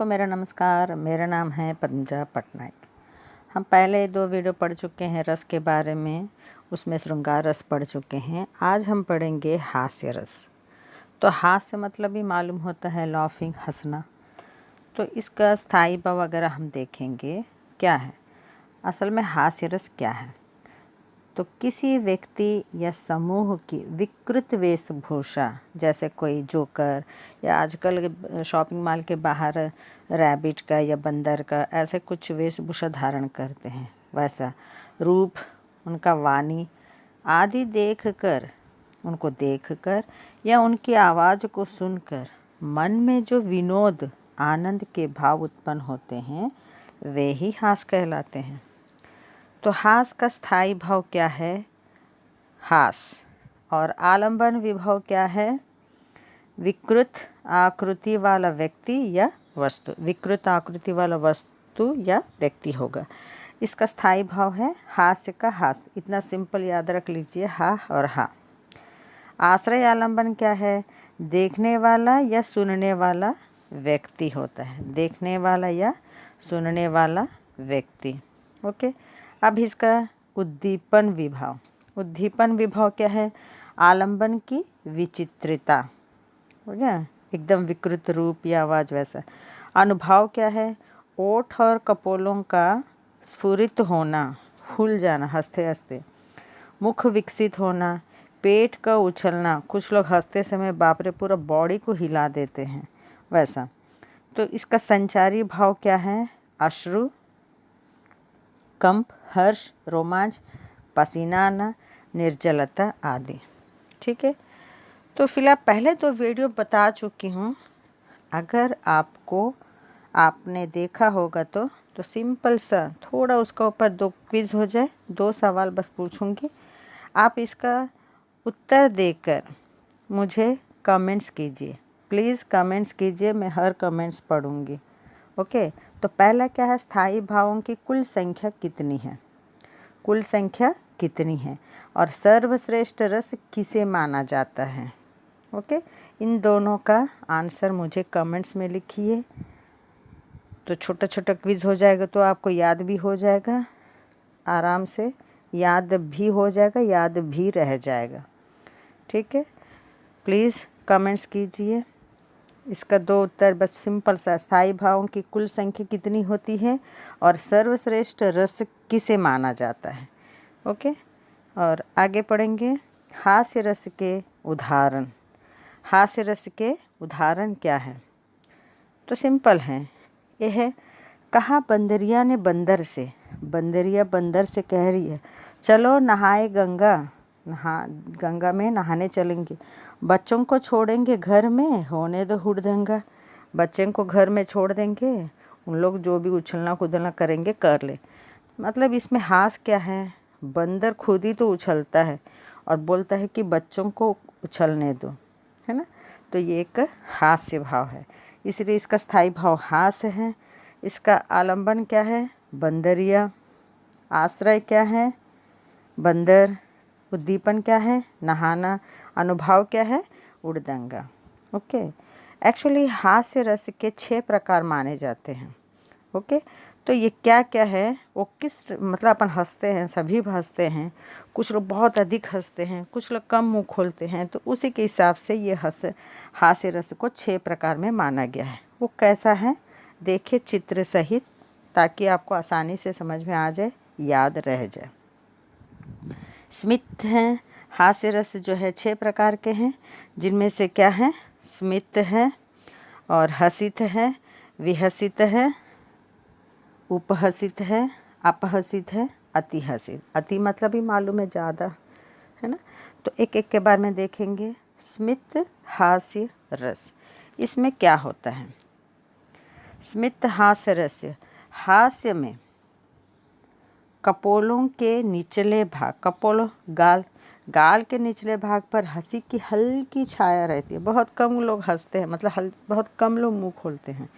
सबको मेरा नमस्कार। मेरा नाम है पंजा पटनायक। हम पहले 2 वीडियो पढ़ चुके हैं रस के बारे में, उसमें श्रृंगार रस पढ़ चुके हैं। आज हम पढ़ेंगे हास्य रस। तो हास्य मतलब ही मालूम होता है लाफिंग, हंसना। तो इसका स्थायी भाव अगर हम देखेंगे क्या है, असल में हास्य रस क्या है, तो किसी व्यक्ति या समूह की विकृत वेशभूषा, जैसे कोई जोकर या आजकल शॉपिंग मॉल के बाहर रैबिट का या बंदर का ऐसे कुछ वेशभूषा धारण करते हैं, वैसा रूप, उनका वाणी आदि उनको देखकर या उनकी आवाज़ को सुनकर मन में जो विनोद, आनंद के भाव उत्पन्न होते हैं, वे ही हास कहलाते हैं। तो हास का स्थायी भाव क्या है, हास, और आलंबन विभव क्या है, विकृत आकृति वाला व्यक्ति या वस्तु। विकृत आकृति वाला वस्तु या व्यक्ति होगा। इसका स्थायी भाव है हास्य का हास। इतना सिंपल याद रख लीजिए, हा और हा। आश्रय आलंबन क्या है, देखने वाला या सुनने वाला व्यक्ति होता है। देखने वाला या सुनने वाला व्यक्ति। ओके। अब इसका उद्दीपन विभाव। उद्दीपन विभाव क्या है, आलंबन की विचित्रता, हो गया, एकदम विकृत रूप या आवाज़ वैसा। अनुभाव क्या है, ओठ और कपोलों का स्फुरित होना, फूल जाना हंसते हंसते। मुख विकसित होना, पेट का उछलना, कुछ लोग हंसते समय बाप रे पूरा बॉडी को हिला देते हैं, वैसा। तो इसका संचारी भाव क्या है, अश्रु, कंप, हर्ष, रोमांच, पसीना आना, निर्जलता आदि। ठीक है। तो फिलहाल पहले तो वीडियो बता चुकी हूँ। अगर आपने देखा होगा तो सिंपल सा थोड़ा उसका ऊपर 2 क्विज़ हो जाए, 2 सवाल बस पूछूंगी। आप इसका उत्तर देकर मुझे कमेंट्स कीजिए, प्लीज़ कमेंट्स कीजिए, मैं हर कमेंट्स पढ़ूंगी। ओके। तो पहला क्या है, स्थायी भावों की कुल संख्या कितनी है, कुल संख्या कितनी है, और सर्वश्रेष्ठ रस किसे माना जाता है। ओके। इन दोनों का आंसर मुझे कमेंट्स में लिखिए, तो छोटा छोटा क्विज़ हो जाएगा, तो आपको याद भी हो जाएगा, आराम से याद भी हो जाएगा, याद भी रह जाएगा। ठीक है। प्लीज़ कमेंट्स कीजिए। इसका 2 उत्तर बस सिंपल सा, स्थायी भावों की कुल संख्या कितनी होती है और सर्वश्रेष्ठ रस किसे माना जाता है। ओके। और आगे पढ़ेंगे हास्य रस के उदाहरण। हास्य रस के उदाहरण क्या है, तो सिंपल हैं। यह है, कहा बंदरिया ने बंदर से, बंदरिया बंदर से कह रही है, चलो नहाए गंगा में नहाने चलेंगे। बच्चों को छोड़ेंगे घर में, होने दो हुड़दंगा। बच्चे को घर में छोड़ देंगे, उन लोग जो भी उछलना कूदना करेंगे कर ले। मतलब इसमें हास क्या है, बंदर खुद ही तो उछलता है और बोलता है कि बच्चों को उछलने दो, है ना। तो ये एक हास्य भाव है, इसलिए इसका स्थायी भाव हास्य है। इसका आलंबन क्या है, बंदरिया। आश्रय क्या है, बंदर। उद्दीपन क्या है, नहाना। अनुभाव क्या है, उड़दंगा। ओके। एक्चुअली हास्य रस के 6 प्रकार माने जाते हैं। ओके। तो ये क्या क्या है, वो किस मतलब अपन हंसते हैं, सभी हंसते हैं, कुछ लोग बहुत अधिक हंसते हैं, कुछ लोग कम मुंह खोलते हैं, तो उसी के हिसाब से ये हास्य रस को 6 प्रकार में माना गया है। वो कैसा है, देखिए चित्र सहित, ताकि आपको आसानी से समझ में आ जाए, याद रह जाए। स्मित हैं, हास्य रस जो है 6 प्रकार के हैं, जिनमें से क्या है, स्मित है और हसित है, विहसित है, उपहसित है, अपहसित है, अति हसित। अति मतलब ही मालूम है, ज़्यादा, है ना। तो एक एक के बारे में देखेंगे। स्मित हास्य रस, इसमें क्या होता है, स्मित हास्य रस, हास्य में कपोलों के निचले भाग, कपोल गाल के निचले भाग पर हंसी की हल्की छाया रहती है। बहुत कम लोग हंसते हैं, मतलब बहुत कम लोग मुंह खोलते हैं।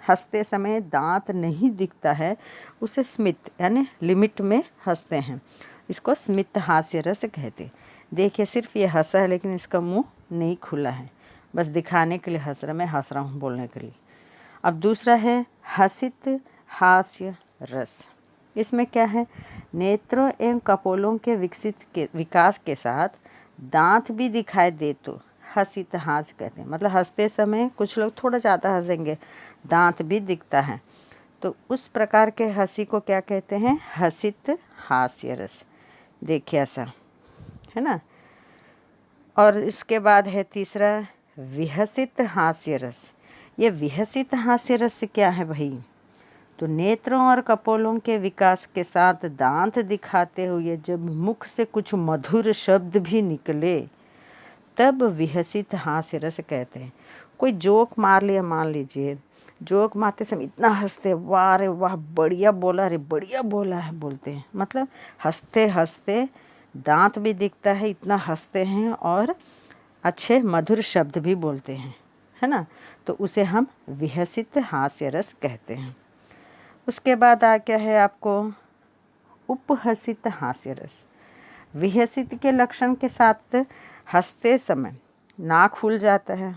हंसते समय दांत नहीं दिखता है, उसे स्मित यानी लिमिट में हंसते हैं, इसको स्मित हास्य रस कहते हैं। देखिए सिर्फ ये हंसा है, लेकिन इसका मुंह नहीं खुला है, बस दिखाने के लिए हंस रहा, मैं हंस रहा हूँ बोलने के लिए। अब दूसरा है हसित हास्य रस। इसमें क्या है, नेत्रों एवं कपोलों के विकास के साथ दांत भी दिखाई दे तो हसित हास्य कहते हैं। मतलब हंसते समय कुछ लोग थोड़ा ज़्यादा हंसेंगे, दांत भी दिखता है, तो उस प्रकार के हंसी को क्या कहते हैं, हसित हास्य रस। देखिए ऐसा है ना। और इसके बाद है तीसरा विहसित हास्य रस। ये विहसित हास्य रस क्या है भाई, तो नेत्रों और कपोलों के विकास के साथ दांत दिखाते हुए जब मुख से कुछ मधुर शब्द भी निकले तब विहसित हास्य रस कहते हैं। कोई जोक मार लिया, मान लीजिए जोक मारते समय इतना हंसते, वाह रे वाह बढ़िया बोला रे बढ़िया बोला है बोलते हैं। मतलब हंसते हंसते दांत भी दिखता है, इतना हंसते हैं और अच्छे मधुर शब्द भी बोलते हैं, है ना। तो उसे हम विहसित हास्य रस कहते हैं। उसके बाद आ क्या है आपको, उपहसित हास्य रस। विहसित के लक्षण के साथ हंसते समय नाक फूल जाता है,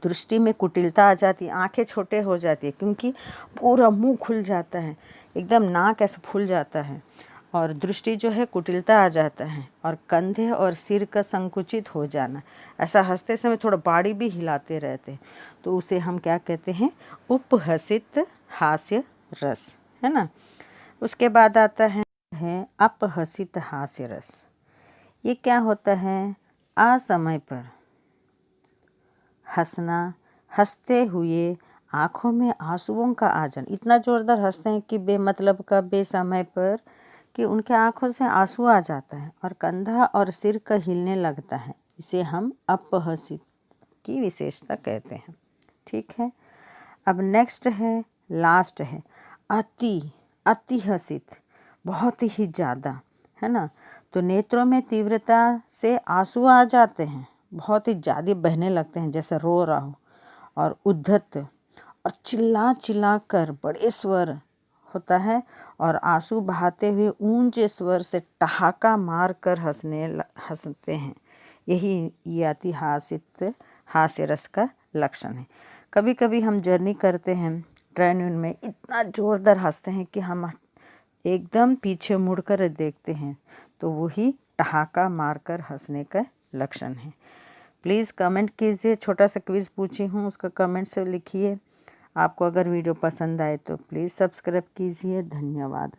दृष्टि में कुटिलता आ जाती है, आंखें छोटे हो जाती है क्योंकि पूरा मुंह खुल जाता है, एकदम नाक ऐसे फूल जाता है, और दृष्टि जो है कुटिलता आ जाता है, और कंधे और सिर का संकुचित हो जाना। ऐसा हंसते समय थोड़ा बाड़ी भी हिलाते रहते हैं, तो उसे हम क्या कहते हैं, उपहसित हास्य रस, है ना। उसके बाद आता है अपहसित हास्य रस। ये क्या होता है, असमय पर हंसना, हंसते हुए आँखों में आंसुओं का आ जाना, इतना ज़ोरदार हंसते हैं कि बेमतलब का, बेसमय पर कि उनके आँखों से आंसू आ जाता है और कंधा और सिर का हिलने लगता है। इसे हम अपहसित की विशेषता कहते हैं। ठीक है। अब नेक्स्ट है, लास्ट है अति हसित, बहुत ही ज़्यादा, है ना। तो नेत्रों में तीव्रता से आंसू आ जाते हैं, बहुत ही ज़्यादा बहने लगते हैं जैसे रो रहा हो, और उद्धत और चिल्ला चिल्ला कर बड़े स्वर होता है, और आंसू बहाते हुए ऊंचे स्वर से ठहाका मार कर हंसते हैं। यही ये अतिहासित हास्य रस का लक्षण है। कभी कभी हम जर्नी करते हैं ट्रेन में, इतना ज़ोरदार हंसते हैं कि हम एकदम पीछे मुड़कर देखते हैं, तो वही ठहाका मारकर हंसने का लक्षण है। प्लीज़ कमेंट कीजिए, छोटा सा क्विज़ पूछी हूँ, उसका कमेंट से लिखिए। आपको अगर वीडियो पसंद आए तो प्लीज़ सब्सक्राइब कीजिए। धन्यवाद।